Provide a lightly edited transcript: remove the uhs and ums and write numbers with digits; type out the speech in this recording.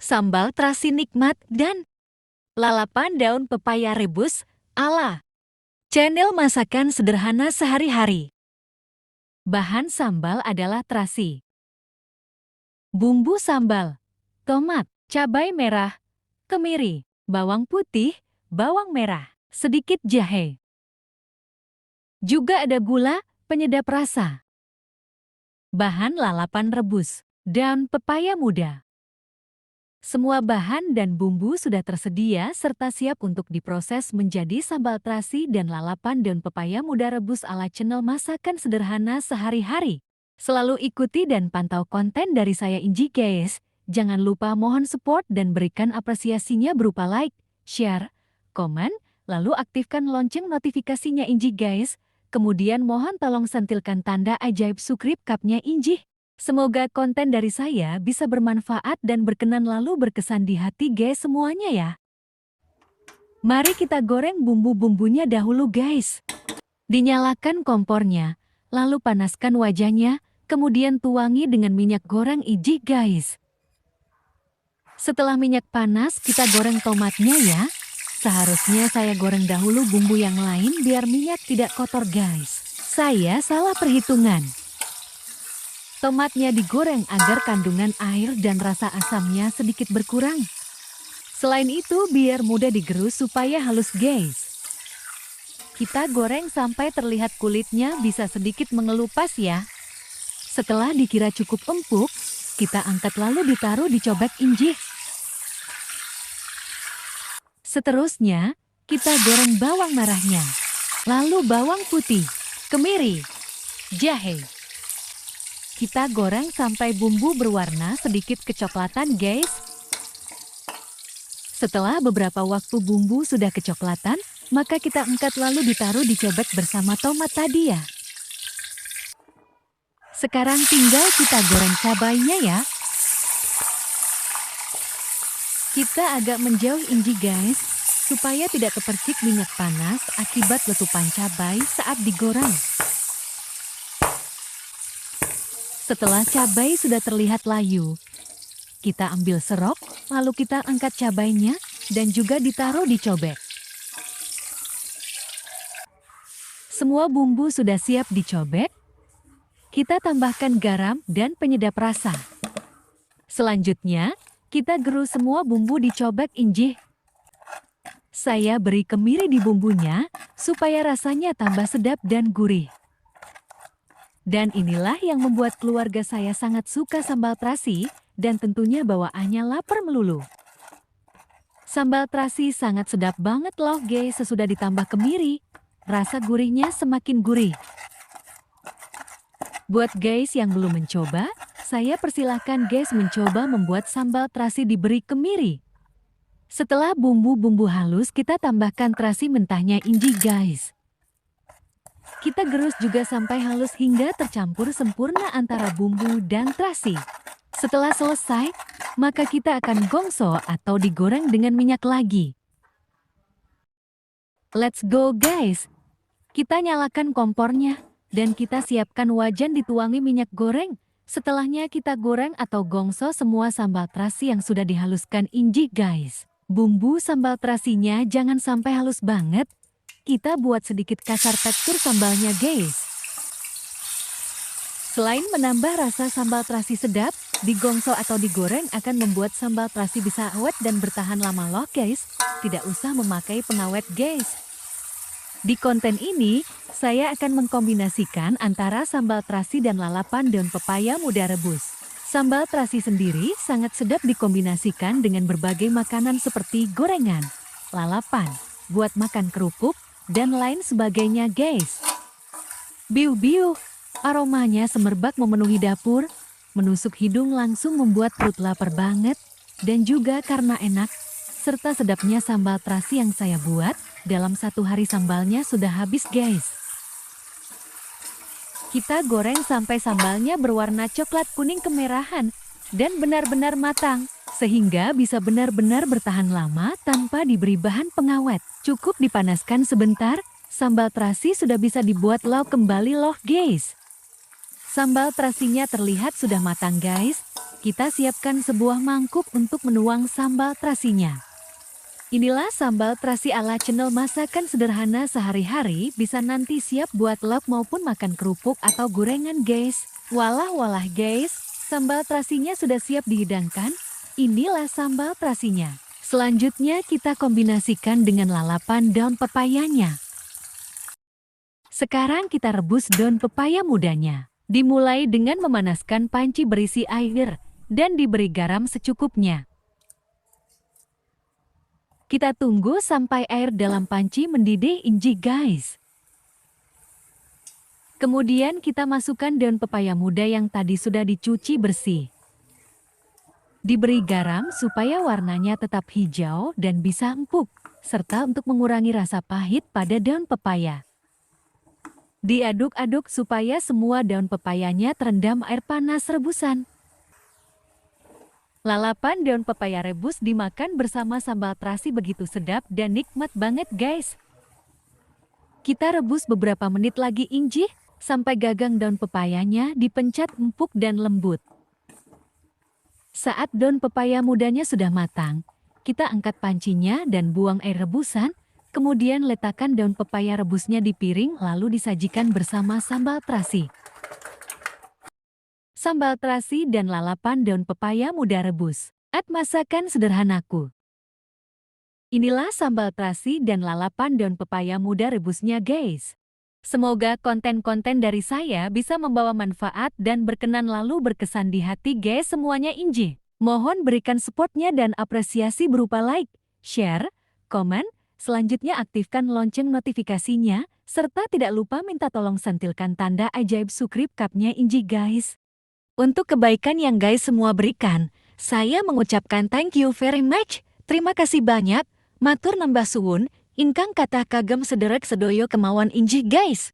sambal terasi nikmat, dan lalapan daun pepaya rebus ala channel masakan sederhana sehari-hari. Bahan sambal adalah terasi, bumbu sambal, tomat, cabai merah, kemiri, bawang putih, bawang merah, sedikit jahe. Juga ada gula, penyedap rasa. Bahan lalapan rebus, daun pepaya muda. Semua bahan dan bumbu sudah tersedia serta siap untuk diproses menjadi sambal terasi dan lalapan daun pepaya muda rebus ala channel masakan sederhana sehari-hari. Selalu ikuti dan pantau konten dari saya Inji guys. Jangan lupa mohon support dan berikan apresiasinya berupa like, share, komen, lalu aktifkan lonceng notifikasinya Inji guys. Kemudian mohon tolong sentilkan tanda ajaib subscribe kapnya Inji. Semoga konten dari saya bisa bermanfaat dan berkenan lalu berkesan di hati guys semuanya ya. Mari kita goreng bumbu-bumbunya dahulu guys. Dinyalakan kompornya, lalu panaskan wajannya, kemudian tuangi dengan minyak goreng Inji guys. Setelah minyak panas, kita goreng tomatnya ya. Seharusnya saya goreng dahulu bumbu yang lain biar minyak tidak kotor guys. Saya salah perhitungan. Tomatnya digoreng agar kandungan air dan rasa asamnya sedikit berkurang. Selain itu, biar mudah digerus supaya halus guys. Kita goreng sampai terlihat kulitnya bisa sedikit mengelupas ya. Setelah dikira cukup empuk, kita angkat lalu ditaruh di cobek Inji. Seterusnya, kita goreng bawang merahnya, lalu bawang putih, kemiri, jahe. Kita goreng sampai bumbu berwarna sedikit kecoklatan guys. Setelah beberapa waktu bumbu sudah kecoklatan, maka kita angkat lalu ditaruh di cobek bersama tomat tadi ya. Sekarang tinggal kita goreng cabainya ya. Kita agak menjauh Inji guys, supaya tidak kepercik minyak panas akibat letupan cabai saat digoreng. Setelah cabai sudah terlihat layu, kita ambil serok, lalu kita angkat cabainya dan juga ditaruh di cobek. Semua bumbu sudah siap dicobek. Kita tambahkan garam dan penyedap rasa. Selanjutnya, kita gerus semua bumbu dicobek Inji. Saya beri kemiri di bumbunya supaya rasanya tambah sedap dan gurih. Dan inilah yang membuat keluarga saya sangat suka sambal terasi dan tentunya bawaannya lapar melulu. Sambal terasi sangat sedap banget loh guys sesudah ditambah kemiri. Rasa gurihnya semakin gurih. Buat guys yang belum mencoba, saya persilahkan guys mencoba membuat sambal terasi diberi kemiri. Setelah bumbu-bumbu halus, kita tambahkan terasi mentahnya Inji guys. Kita gerus juga sampai halus hingga tercampur sempurna antara bumbu dan terasi. Setelah selesai, maka kita akan gongso atau digoreng dengan minyak lagi. Let's go guys! Kita nyalakan kompornya dan kita siapkan wajan dituangi minyak goreng. Setelahnya kita goreng atau gongso semua sambal terasi yang sudah dihaluskan Inji guys. Bumbu sambal terasinya jangan sampai halus banget. Kita buat sedikit kasar tekstur sambalnya guys. Selain menambah rasa sambal terasi sedap, digongso atau digoreng akan membuat sambal terasi bisa awet dan bertahan lama loh guys. Tidak usah memakai pengawet guys. Di konten ini, saya akan mengkombinasikan antara sambal terasi dan lalapan daun pepaya muda rebus. Sambal terasi sendiri sangat sedap dikombinasikan dengan berbagai makanan seperti gorengan, lalapan, buat makan kerupuk, dan lain sebagainya guys. Biu-biu, aromanya semerbak memenuhi dapur, menusuk hidung langsung membuat perut lapar banget, dan juga karena enak, serta sedapnya sambal terasi yang saya buat, dalam satu hari sambalnya sudah habis guys. Kita goreng sampai sambalnya berwarna coklat kuning kemerahan, dan benar-benar matang. Sehingga bisa benar-benar bertahan lama tanpa diberi bahan pengawet. Cukup dipanaskan sebentar, sambal terasi sudah bisa dibuat lauk kembali loh guys. Sambal terasinya terlihat sudah matang guys. Kita siapkan sebuah mangkuk untuk menuang sambal terasinya. Inilah sambal terasi ala channel masakan sederhana sehari-hari, bisa nanti siap buat lauk maupun makan kerupuk atau gorengan guys. Walah guys, sambal terasinya sudah siap dihidangkan. Inilah sambal terasinya. Selanjutnya kita kombinasikan dengan lalapan daun pepayanya. Sekarang kita rebus daun pepaya mudanya. Dimulai dengan memanaskan panci berisi air dan diberi garam secukupnya. Kita tunggu sampai air dalam panci mendidih guys. Kemudian kita masukkan daun pepaya muda yang tadi sudah dicuci bersih. Diberi garam supaya warnanya tetap hijau dan bisa empuk, serta untuk mengurangi rasa pahit pada daun pepaya. Diaduk-aduk supaya semua daun pepayanya terendam air panas rebusan. Lalapan daun pepaya rebus dimakan bersama sambal terasi begitu sedap dan nikmat banget guys. Kita rebus beberapa menit lagi sampai gagang daun pepayanya dipencet empuk dan lembut. Saat daun pepaya mudanya sudah matang, kita angkat pancinya dan buang air rebusan, kemudian letakkan daun pepaya rebusnya di piring lalu disajikan bersama sambal terasi. Sambal terasi dan lalapan daun pepaya muda rebus. Masakan sederhanaku. Inilah sambal terasi dan lalapan daun pepaya muda rebusnya guys. Semoga konten-konten dari saya bisa membawa manfaat dan berkenan lalu berkesan di hati guys semuanya Mohon berikan supportnya dan apresiasi berupa like, share, komen, selanjutnya aktifkan lonceng notifikasinya, serta tidak lupa minta tolong sentilkan tanda ajaib subscribe-nya guys. Untuk kebaikan yang guys semua berikan, saya mengucapkan thank you very much. Terima kasih banyak, matur nambah suwun, ingkang kata kagem sederek sedoyo kemauan guys.